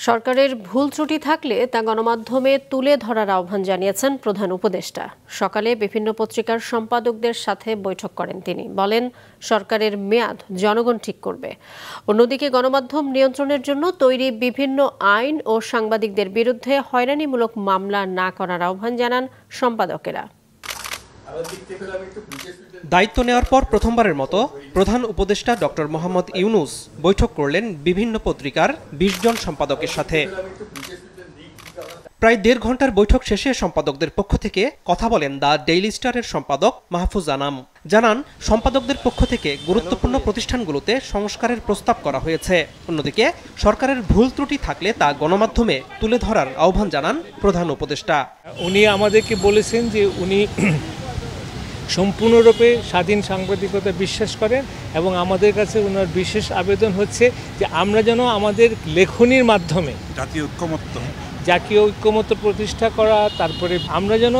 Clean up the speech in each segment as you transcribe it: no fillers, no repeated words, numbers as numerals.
সরকারের ভুল ত্রুটি থাকলে তা গণমাধ্যমে তুলে ধরার আহ্বান জানিয়েছেন প্রধান উপদেষ্টা। সকালে বিভিন্ন পত্রিকার সম্পাদকদের সাথে বৈঠক করেন তিনি। বলেন, সরকারের মেয়াদ জনগণ ঠিক করবে। অন্যদিকে গণমাধ্যম নিয়ন্ত্রণের জন্য তৈরি বিভিন্ন আইন ও সাংবাদিকদের বিরুদ্ধে হয়রানিমূলক মামলা না করার আহ্বান জানান সম্পাদকেরা। দায়িত্ব নেওয়ার পর প্রথমবারের মতো প্রধান উপদেষ্টা ডক্টর মোহাম্মদ ইউনূস বৈঠক করলেন বিভিন্ন পত্রিকার ২০ জন সম্পাদকের সাথে। প্রায় ১.৫ ঘন্টার বৈঠক শেষে সম্পাদকদের পক্ষ থেকে কথা বলেন দ্য ডেইলি স্টারের সম্পাদক মাহফুজ আনাম। জানান, সম্পাদকদের পক্ষ থেকে গুরুত্বপূর্ণ প্রতিষ্ঠানগুলোতে সংস্কারের প্রস্তাব করা হয়েছে। অন্যদিকে সরকারের ভুল ত্রুটি থাকলে তা গণমাধ্যমে তুলে ধরার আহ্বান জানান প্রধান উপদেষ্টা। উনি আমাদেরকে বলেছেন যে উনি সম্পূর্ণরূপে স্বাধীন সাংবাদিকতা বিশ্বাস করেন এবং আমাদের কাছে ওনার বিশেষ আবেদন হচ্ছে যে আমরা যেন আমাদের লেখনীর মাধ্যমে জাতীয় ঐক্যমত্য প্রতিষ্ঠা করা, তারপরে আমরা যেন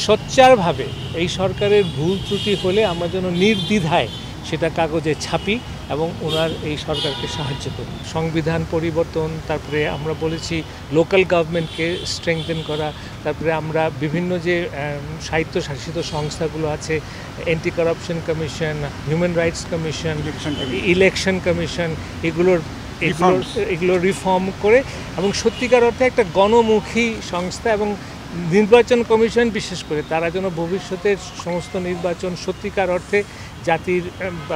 সোচ্চারভাবে এই সরকারের ভুল ত্রুটি হলে আমরা যেন নির্দ্বিধায় সেটা কাগজে ছাপি এবং ওনার এই সরকারকে সাহায্য করি। সংবিধান পরিবর্তন, তারপরে আমরা বলেছি লোকাল গভর্নমেন্টকে স্ট্রেংথেন করা, তারপরে আমরা বিভিন্ন যে স্বায়ত্তশাসিত সংস্থাগুলো আছে, anti corruption commission, human rights commission, election commission, এগুলো রিফর্ম করে এবং সত্যিকার অর্থে একটা গণমুখী সংস্থা এবং নির্বাচন কমিশন বিশেষ করে তারা যেন ভবিষ্যতের সমস্ত নির্বাচন সত্যিকার অর্থে জাতির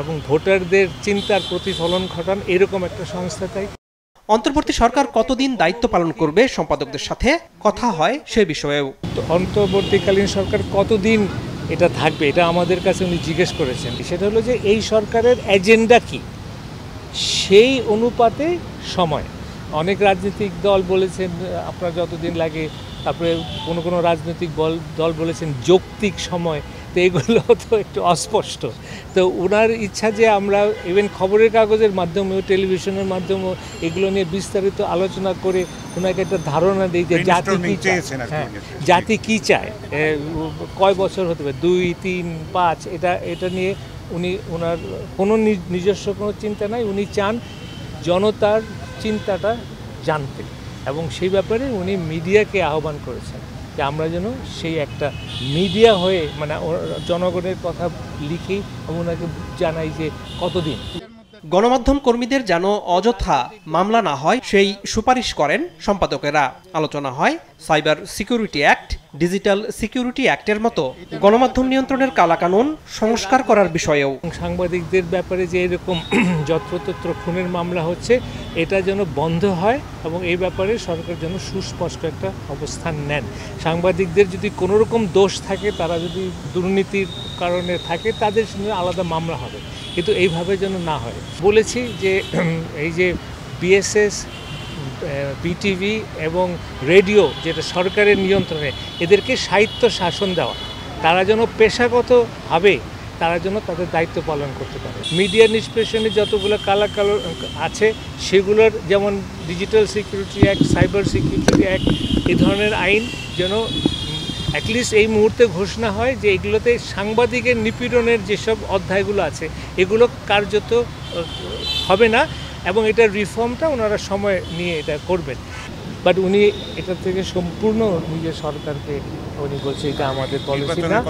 এবং ভোটারদের চিন্তার প্রতিফলন ঘটান, এরকম একটা সংস্থা। তাই অন্তর্বর্তী সরকার কতদিন দায়িত্ব পালন করবে সম্পাদকদের সাথে কথা হয় সে বিষয়েও। অন্তর্বর্তীকালীন সরকার কতদিন এটা থাকবে এটা আমাদের কাছে উনি জিজ্ঞেস করেছেন। সেটা হলো যে এই সরকারের এজেন্ডা কি, সেই অনুপাতে সময়। অনেক রাজনৈতিক দল বলেছেন আপনার যতদিন লাগে, তারপরে কোনো রাজনৈতিক দল বলেছেন যৌক্তিক সময়। তো এগুলো তো একটু অস্পষ্ট। তো ওনার ইচ্ছা যে আমরা ইভেন খবরের কাগজের মাধ্যমেও টেলিভিশনের মাধ্যমেও এগুলো নিয়ে বিস্তারিত আলোচনা করে ওনাকে একটা ধারণা দিই যে জাতি কী চায়, কয় বছর হতে পারে, ২, ৩, ৫, এটা নিয়ে ওনার কোনো নিজস্ব কোনো চিন্তা নাই। উনি চান জনতার চিন্তাটা জানতে এবং সেই ব্যাপারে উনি মিডিয়াকে আহ্বান করেছেন যে আমরা যেন সেই একটা মিডিয়া হয়ে মানে জনগণের কথা লিখি এবং ওনাকে জানাই যে কতদিন। গণমাধ্যম কর্মীদের যেন অযথা মামলা না হয় সেই সুপারিশ করেন সম্পাদকেরা। আলোচনা হয় cyber security act, digital security অ্যাক্টের মতো গণমাধ্যম নিয়ন্ত্রণের কালাকানুন সংস্কার করার বিষয়েও। সাংবাদিকদের ব্যাপারে যে এরকম যত্রতত্র খুনের মামলা হচ্ছে এটা যেন বন্ধ হয় এবং এই ব্যাপারে সরকার যেন সুস্পষ্ট একটা অবস্থান নেন। সাংবাদিকদের যদি কোনো রকম দোষ থাকে, তারা যদি দুর্নীতির কারণে থাকে, তাদের সঙ্গে আলাদা মামলা হবে, কিন্তু এইভাবে যেন না হয়। বলেছি যে এই যে বিএসএস, বিটিভি এবং রেডিও যেটা সরকারের নিয়ন্ত্রণে, এদেরকে সাহিত্য শাসন দেওয়া, তারা যেন পেশাগতভাবে তারা যেন তাদের দায়িত্ব পালন করতে পারে। মিডিয়া নিষ্পেষণে যতগুলো কালো আছে সেগুলোর যেমন digital security act, cyber security act, এই ধরনের আইন যেন অ্যাটলিস্ট এই মুহূর্তে ঘোষণা হয় যে এগুলোতে সাংবাদিকের নিপীড়নের যেসব অধ্যায়গুলো আছে এগুলো কার্যত হবে না এবং এটার রিফর্মটা ওনারা সময় নিয়ে এটা করবেন। বাট উনি এটা থেকে সম্পূর্ণ নিজের সরকারকে উনি বলছে এটা আমাদের পলিসি না।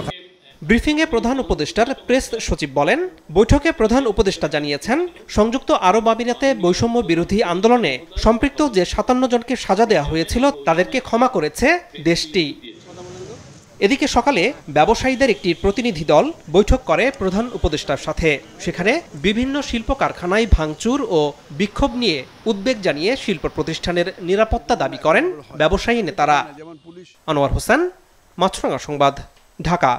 ব্রিফিংয়ে প্রধান উপদেষ্টার প্রেস সচিব বলেন, বৈঠকে প্রধান উপদেষ্টা জানিয়েছেন সংযুক্ত আরব আমিরাতে বৈষম্য বিরোধী আন্দোলনে সম্পৃক্ত যে ৫৭ জনকে সাজা দেওয়া হয়েছিল তাদেরকে ক্ষমা করেছে দেশটি। এদিকে সকালে ব্যবসায়ীদের একটি প্রতিনিধি দল বৈঠক করে প্রধান উপদেষ্টার সাথে। সেখানে বিভিন্ন শিল্প কারখানায় ভাঙচুর ও বিক্ষোভ নিয়ে উদ্বেগ জানিয়ে শিল্প প্রতিষ্ঠানের নিরাপত্তা দাবি করেন ব্যবসায়ী নেতারা। আনোয়ার হোসেন, মাছরাঙা সংবাদ, ঢাকা।